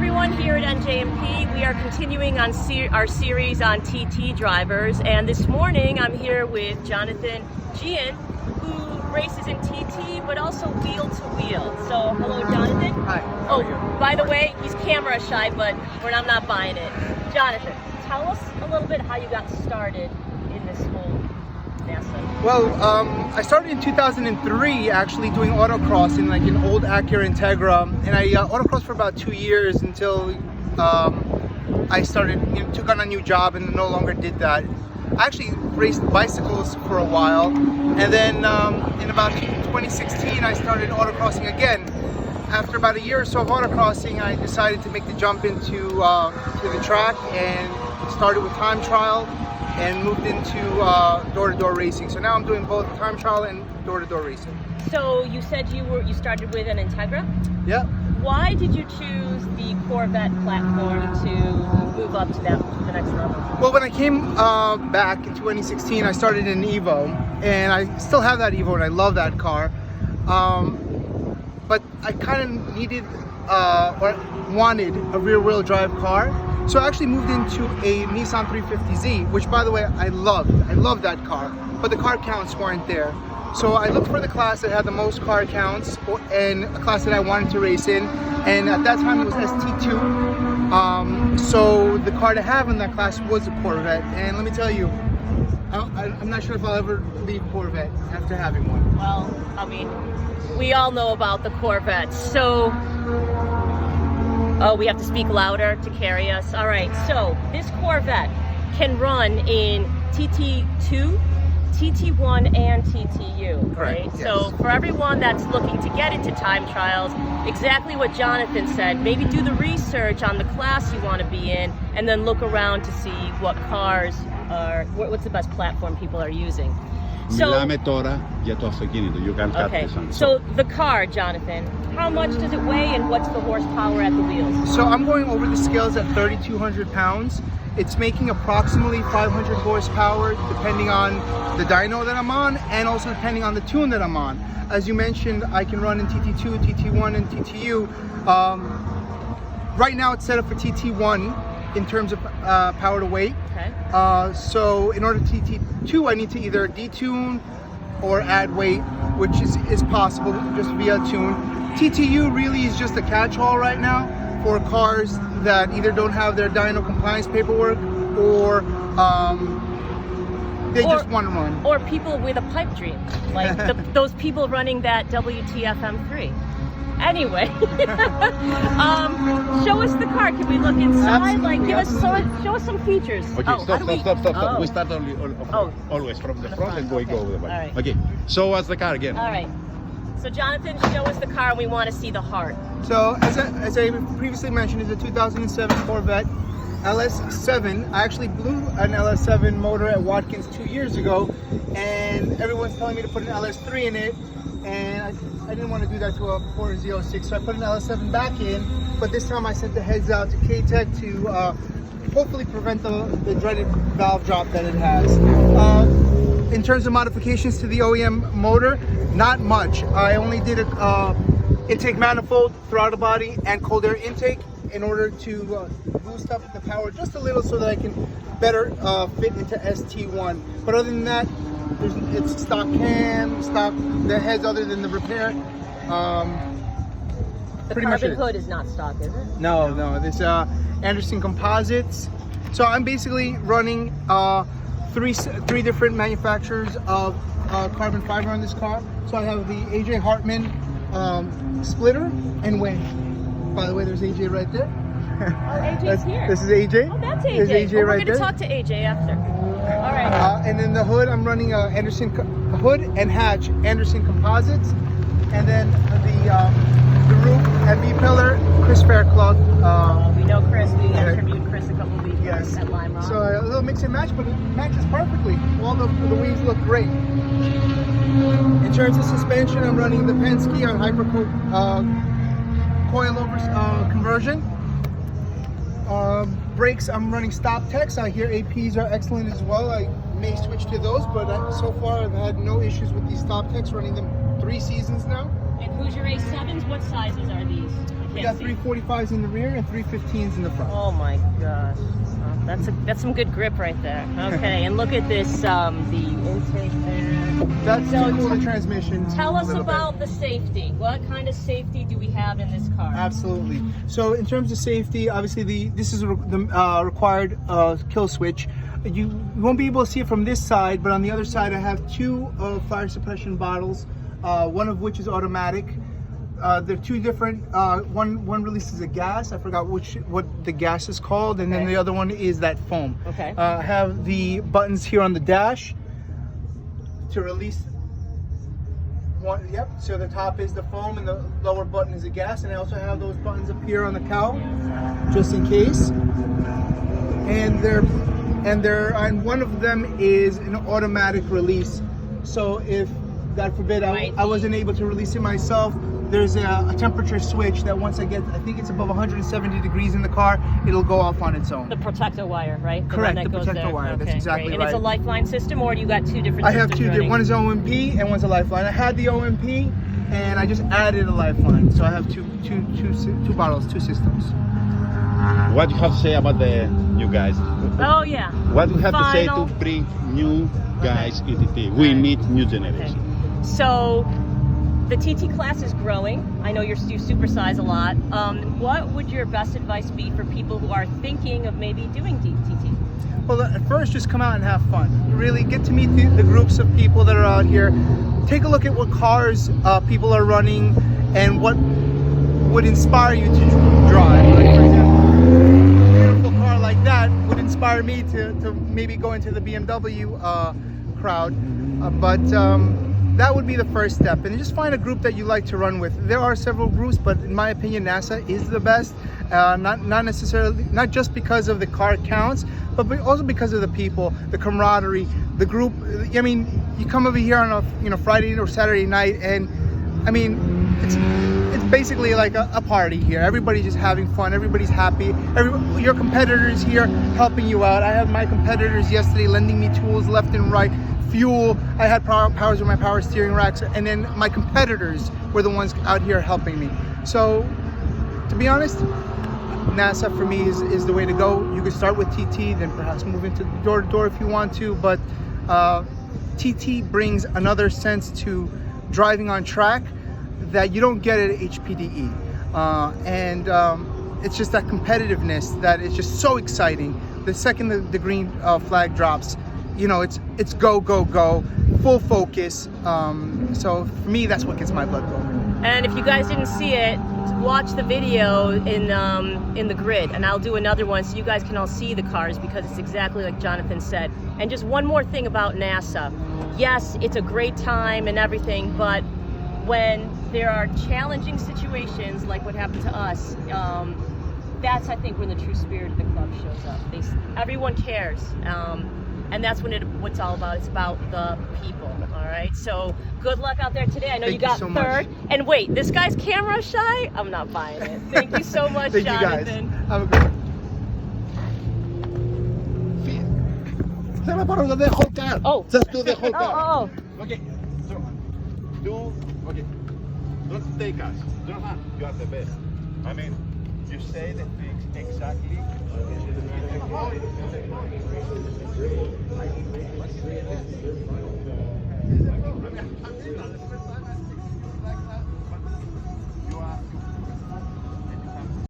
everyone, here at NJMP. We are continuing on our series on TT drivers, and this morning I'm here with Jonathan Giahn, who races in TT but also wheel to wheel. So hello, Jonathan. Hi. Oh, by the way, he's camera shy, but I'm not buying it. Jonathan, tell us a little bit how you got started in this whole NASA. Well, I started in 2003 actually doing autocross in like an old Acura Integra, and I autocrossed for about 2 years until I started, took on a new job and no longer did that. I actually raced bicycles for a while, and then in about 2016 I started autocrossing again. After about a year or so of autocrossing, I decided to make the jump into to the track and started with time trial and moved into door-to-door racing. So now I'm doing both time trial and door-to-door racing. So you said you started with an Integra? Yeah. Why did you choose the Corvette platform to move up to the next level? Well, when I came back in 2016, I started in Evo, and I still have that Evo, and I love that car. But I kind of needed or wanted a rear-wheel drive car. So I actually moved into a Nissan 350Z, which, by the way, I loved. I loved that car, but the car counts weren't there. So I looked for the class that had the most car counts and a class that I wanted to race in. And at that time it was ST2. So the car to have in that class was a Corvette. And let me tell you, I'm not sure if I'll ever leave Corvette after having one. Well, I mean, we all know about the Corvettes. So, oh, we have to speak louder to carry us. All right, so this Corvette can run in TT2, TT1, and TTU, right? Yes. So for everyone that's looking to get into time trials, exactly what Jonathan said, maybe do the research on the class you want to be in, and then look around to see what cars are, what's the best platform people are using. So, you can cut okay, this one. so the car, Jonathan, how much does it weigh and what's the horsepower at the wheels? So I'm going over the scales at 3,200 pounds. It's making approximately 500 horsepower depending on the dyno that I'm on and also depending on the tune that I'm on. As you mentioned, I can run in TT2, TT1, and TTU. Right now it's set up for TT1 in terms of power to weight. Okay. So in order to TT2, I need to either detune or add weight, which is possible just via tune. TTU really is just a catch-all right now for cars that either don't have their dyno compliance paperwork or they just want to run. Or people with a pipe dream, like those people running that WTF M3. Anyway, show us the car. Can we look inside? Absolutely, Like, show us some features. Okay, oh, stop. Oh. We start always from the front and go over the back. All right. Okay, show us the car again. All right. So Jonathan, show us the car and we want to see the heart. So as I previously mentioned, it's a 2007 Corvette LS7. I actually blew an LS7 motor at Watkins 2 years ago, and everyone's telling me to put an LS3 in it, and I didn't want to do that to a 4Z06, so I put an LS7 back in, but this time I sent the heads out to K-Tech to hopefully prevent the dreaded valve drop that it has. In terms of modifications to the OEM motor, not much. I only did a intake manifold, throttle body, and cold air intake in order to boost up the power just a little so that I can better fit into ST1. But other than that, it's stock cam, stock the heads other than the repair. The pretty much carbon hood is not stock, is it? No. This Anderson Composites. So I'm basically running three different manufacturers of carbon fiber on this car. So I have the AJ Hartman splitter and wing. By the way, there's AJ right there. Oh, AJ's here. This is AJ. Oh, that's AJ. There's AJ we're right going to there. talk to AJ after. All right. And then the hood, I'm running Anderson hood and hatch Anderson Composites, and then the roof and V-pillar Chris Fairclough. We know Chris. We interviewed Chris a couple weeks ago at Lime Rock. So a little mix and match, but it matches perfectly. All the wheels look great. In terms of suspension, I'm running the Penske on hyper coilover conversion. Brakes, I'm running Stop Techs. I hear APs are excellent as well. I may switch to those, but so far I've had no issues with these Stop Techs, running them 3 seasons now. And Who's your A7s? What sizes are these? We got 345s in the rear and 315s in the front. Oh my gosh. That's some good grip right there. Okay, and look at this, the intake there. That's So to cool the transmission. Tell a us little about bit. the safety. What kind of safety do we have in this car? Absolutely. So in terms of safety, obviously this is the required kill switch. You won't be able to see it from this side, but on the other side I have two fire suppression bottles, one of which is automatic. They're two different. One releases a gas. I forgot what the gas is called, and then the other one is that foam. Okay. I have the buttons here on the dash to release one. Yep. So the top is the foam, and the lower button is the gas. And I also have those buttons up here on the cowl, just in case. And one of them is an automatic release. So if, God forbid, I wasn't able to release it myself, there's a temperature switch that once I think it's above 170 degrees in the car, it'll go off on its own. The protector wire, right? Correct, the protector wire. That's exactly great. right. And it's a lifeline system, or you got two different I have systems two. running? One is OMP and one's a lifeline. I had the OMP and I just added a lifeline, so I have two bottles, two systems. What do you have to say about the new guys? Oh yeah. What do you have to say Final. to bring new guys in TT? We need new generation. Okay. So the TT class is growing. I know you supersize a lot. What would your best advice be for people who are thinking of maybe doing TT? Well, at first, just come out and have fun. Really get to meet the groups of people that are out here. Take a look at what cars people are running and what would inspire you to drive. Like, for example, a beautiful car like that would inspire me to maybe go into the BMW crowd. That would be the first step, and just find a group that you like to run with. There are several groups, but in my opinion, NASA is the best. Not necessarily, not just because of the car counts, but also because of the people, the camaraderie, the group. I mean, you come over here on a Friday or Saturday night, and I mean, it's basically like a party here. Everybody's just having fun. Everybody's happy. Your competitors here helping you out. I had my competitors yesterday lending me tools left and right. Fuel, I had powers with my power steering racks, and then my competitors were the ones out here helping me. So, to be honest, NASA for me is the way to go. You could start with TT, then perhaps move into door to door if you want to, but TT brings another sense to driving on track that you don't get at HPDE. It's just that competitiveness that is just so exciting. The second the green flag drops, you know, it's go, go, go, full focus. So for me, that's what gets my blood going. And if you guys didn't see it, watch the video in the grid, and I'll do another one so you guys can all see the cars, because it's exactly like Jonathan said. And just one more thing about NASA. Yes, it's a great time and everything, but when there are challenging situations like what happened to us, that's, I think, when the true spirit of the club shows up. Everyone cares. And that's when what's all about. It's about the people, all right? So good luck out there today. I know you got so third. much. And wait, this guy's camera shy? I'm not buying it. Thank you so much, Thank Jonathan. you guys. Have a good one. The whole car. Oh. Just do the whole car. Oh. Okay. So, okay. Don't take us. Jonathan, you are the best. I mean, you say the things exactly.